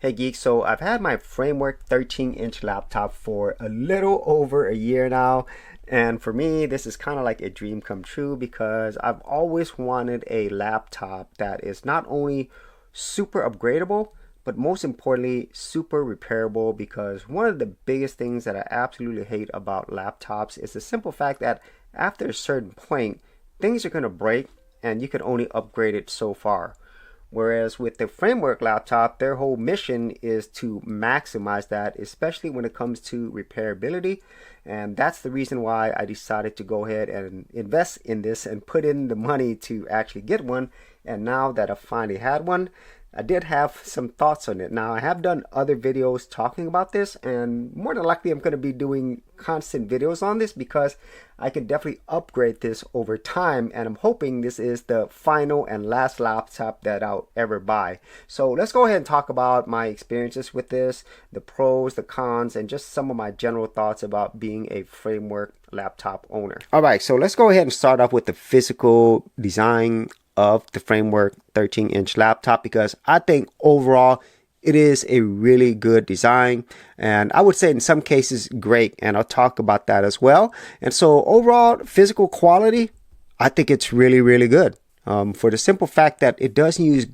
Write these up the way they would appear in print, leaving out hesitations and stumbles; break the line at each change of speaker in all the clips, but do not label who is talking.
Hey Geek, so I've had my Framework 13-inch laptop for a little over a year now, and for me this is kind of like a dream come true because I've always wanted a laptop that is not only super upgradable but most importantly super repairable, because one of the biggest things that I absolutely hate about laptops is the simple fact that after a certain point things are going to break and you can only upgrade it so far. Whereas with the Framework laptop, their whole mission is to maximize that, especially when it comes to repairability. And that's the reason why I decided to go ahead and invest in this and put in the money to actually get one. And now that I finally had one, I did have some thoughts on it. Now, I have done other videos talking about this, and more than likely I'm going to be doing constant videos on this because I could definitely upgrade this over time, and I'm hoping this is the final and last laptop that I'll ever buy. So let's go ahead and talk about my experiences with this, the pros, the cons, and just some of my general thoughts about being a Framework laptop owner. All right, so let's go ahead and start off with the physical design of the Framework 13-inch laptop, because I think overall it is a really good design, and I would say in some cases great, and I'll talk about that as well. And so overall physical quality, I think it's really good, for the simple fact that it does use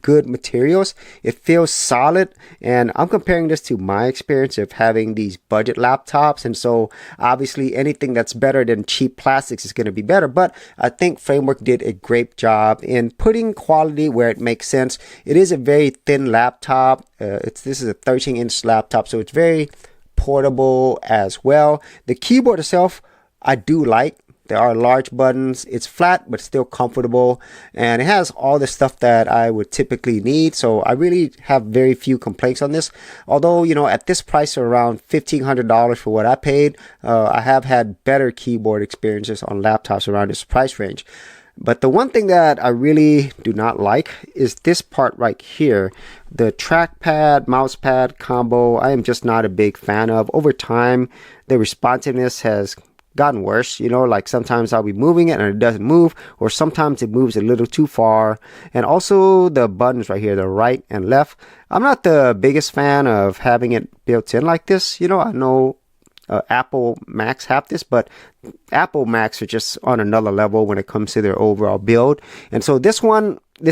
good materials. It feels solid, and I'm comparing this to my experience of having these budget laptops, and so obviously anything that's better than cheap plastics is going to be better, but I think Framework did a great job in putting quality where it makes sense. It is a very thin laptop. This is a 13-inch laptop, so it's very portable as well. The keyboard itself I do like. There are large buttons. It's flat but still comfortable, and it has all the stuff that I would typically need. So I really have very few complaints on this. Although, you know, at this price around $1,500 for what I paid, I have had better keyboard experiences on laptops around this price range. But the one thing that I really do not like is this part right here. The trackpad, mousepad combo, I am just not a big fan of. Over time, the responsiveness has gotten worse. You know, like sometimes I'll be moving it and it doesn't move, or sometimes it moves a little too far. And also the buttons right here, the right and left, I'm not the biggest fan of having it built in like this. You know, I know Apple Macs have this, but Apple Macs are just on another level when it comes to their overall build. And so this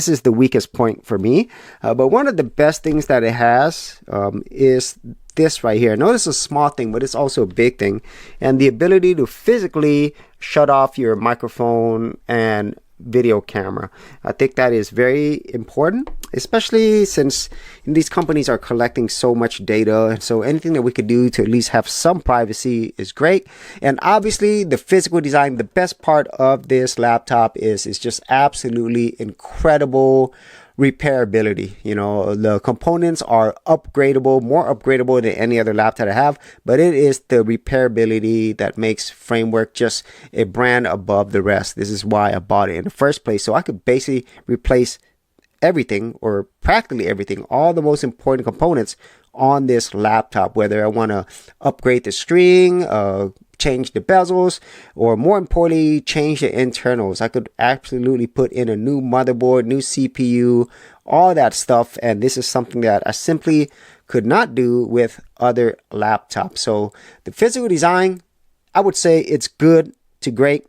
is the weakest point for me. But one of the best things that it has is this right here. Notice a small thing, but it's also a big thing, and the ability to physically shut off your microphone and video camera. I think that is very important, especially since these companies are collecting so much data, and so anything that we could do to at least have some privacy is great. And obviously the physical design, the best part of this laptop is just absolutely incredible repairability. You know, the components are upgradable, more upgradable than any other laptop I have, but it is the repairability that makes Framework just a brand above the rest. This is why I bought it in the first place, so I could basically replace everything, or practically everything, all the most important components on this laptop, whether I want to upgrade the screen, change the bezels, or more importantly change the internals. I could absolutely put in a new motherboard, new CPU, all that stuff, and this is something that I simply could not do with other laptops. So the physical design, I would say it's good to great.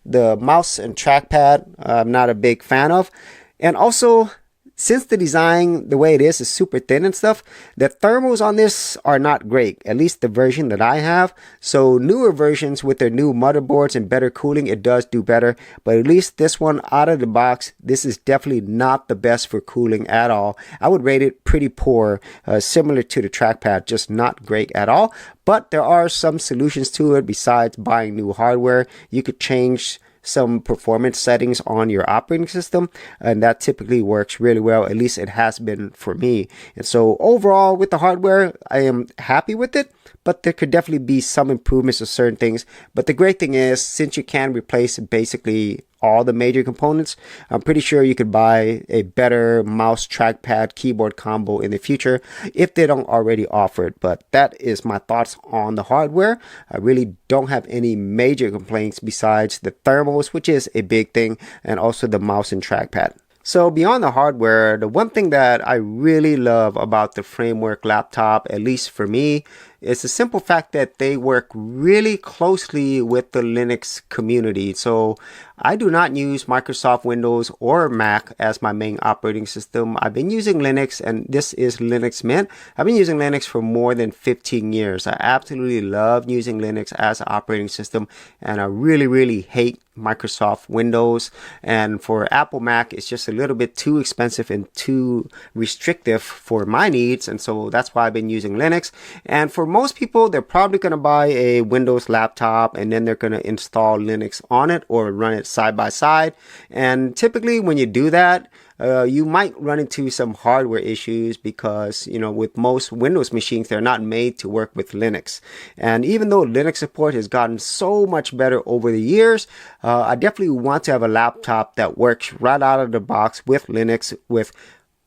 The mouse and trackpad, I'm not a big fan of. And also, since the design, the way it is super thin and stuff, the thermals on this are not great, at least the version that I have. So newer versions with their new motherboards and better cooling, it does do better. But at least this one out of the box, this is definitely not the best for cooling at all. I would rate it pretty poor, similar to the trackpad, just not great at all. But there are some solutions to it besides buying new hardware. You could change some performance settings on your operating system, and that typically works really well. At least it has been for me. And so overall with the hardware, I am happy with it, but there could definitely be some improvements to certain things. But the great thing is, since you can replace basically all the major components, I'm pretty sure you could buy a better mouse, trackpad, keyboard combo in the future if they don't already offer it. But that is my thoughts on the hardware. I really don't have any major complaints besides the thermals, which is a big thing, and also the mouse and trackpad. So beyond the hardware, the one thing that I really love about the Framework laptop, at least for me, is the simple fact that they work really closely with the Linux community. So I do not use Microsoft Windows or Mac as my main operating system. I've been using Linux, and this is Linux Mint. I've been using Linux for more than 15 years. I absolutely love using Linux as an operating system, and I really hate Microsoft Windows. And for Apple Mac, it's just a little bit too expensive and too restrictive for my needs, and so that's why I've been using Linux. And for most people, they're probably going to buy a Windows laptop and then they're going to install Linux on it or run it side by side. And typically when you do that, you might run into some hardware issues because, with most Windows machines, they're not made to work with Linux. And even though Linux support has gotten so much better over the years, I definitely want to have a laptop that works right out of the box with Linux with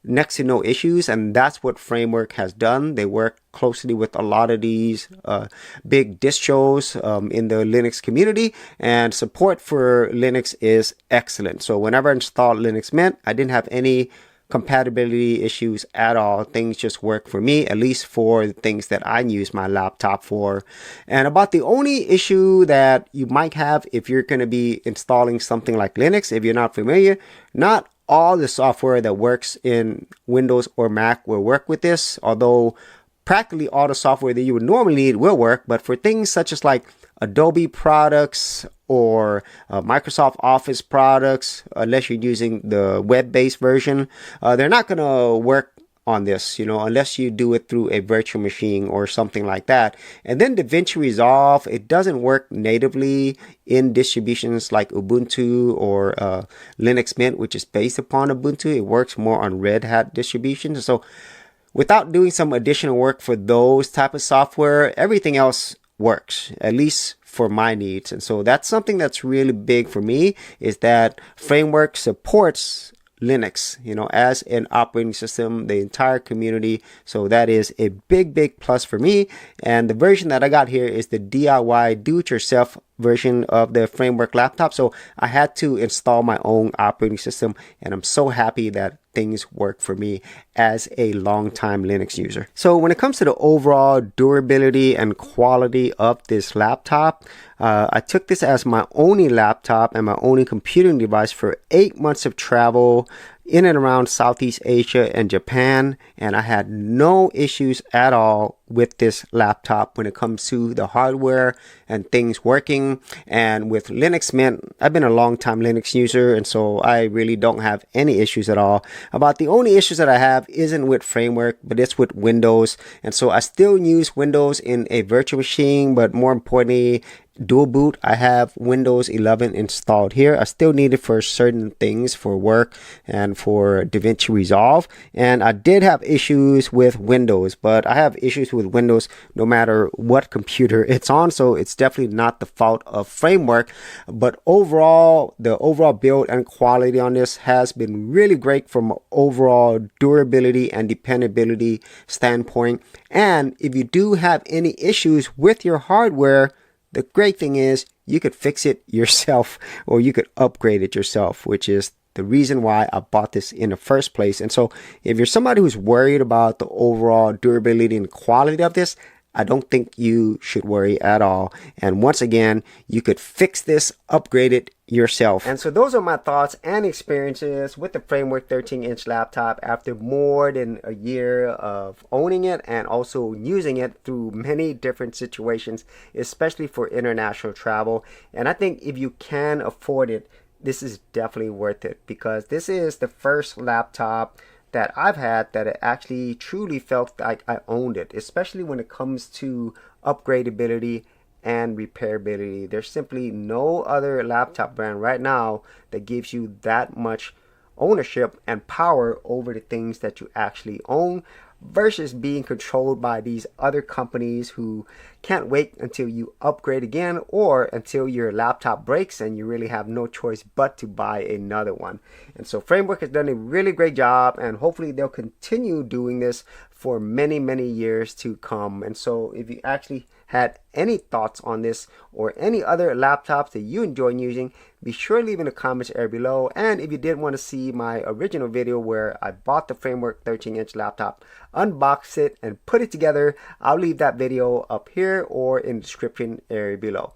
next to no issues, and that's what Framework has done. They work closely with a lot of these big distros in the Linux community, and support for Linux is excellent. So whenever I installed Linux Mint, I didn't have any compatibility issues at all. Things just work for me, at least for the things that I use my laptop for. And about the only issue that you might have if you're going to be installing something like Linux, if you're not familiar, not all the software that works in Windows or Mac will work with this, although practically all the software that you would normally need will work. But for things such as like Adobe products or Microsoft Office products, unless you're using the web-based version, they're not going to work on this, unless you do it through a virtual machine or something like that. And then DaVinci Resolve, it doesn't work natively in distributions like Ubuntu or Linux Mint, which is based upon Ubuntu. It works more on Red Hat distributions. So without doing some additional work for those type of software, everything else works, at least for my needs. And so that's something that's really big for me, is that Framework supports Linux, as an operating system, the entire community. So that is a big plus for me. And the version that I got here is the DIY do-it-yourself version of the Framework laptop. So I had to install my own operating system, and I'm so happy that things work for me as a longtime Linux user. So when it comes to the overall durability and quality of this laptop, I took this as my only laptop and my only computing device for 8 months of travel in and around Southeast Asia and Japan, and I had no issues at all with this laptop when it comes to the hardware and things working. And with Linux Mint, I've been a long time Linux user, and so I really don't have any issues at all. About the only issues that I have isn't with Framework, but it's with Windows. And so I still use Windows in a virtual machine, but more importantly, dual boot. I have Windows 11 installed here. I still need it for certain things, for work and for DaVinci Resolve. And I did have issues with Windows, but I have issues with Windows no matter what computer it's on. So it's definitely not the fault of Framework. But overall, the overall build and quality on this has been really great from overall durability and dependability standpoint. And if you do have any issues with your hardware, the great thing is you could fix it yourself, or you could upgrade it yourself, which is the reason why I bought this in the first place. And so if you're somebody who's worried about the overall durability and quality of this, I don't think you should worry at all. And once again, you could fix this, upgrade it yourself. And so those are my thoughts and experiences with the Framework 13-inch laptop after more than a year of owning it and also using it through many different situations, especially for international travel. And I think if you can afford it, this is definitely worth it, because this is the first laptop that I've had that it actually truly felt like I owned it, especially when it comes to upgradability and repairability. There's simply no other laptop brand right now that gives you that much ownership and power over the things that you actually own, versus being controlled by these other companies who can't wait until you upgrade again or until your laptop breaks and you really have no choice but to buy another one. And so Framework has done a really great job, and hopefully they'll continue doing this for many years to come. And so if you actually had any thoughts on this or any other laptops that you enjoy using, be sure to leave in the comments area below. And if you did want to see my original video where I bought the Framework 13-inch laptop, unboxed it, and put it together, I'll leave that video up here or in the description area below.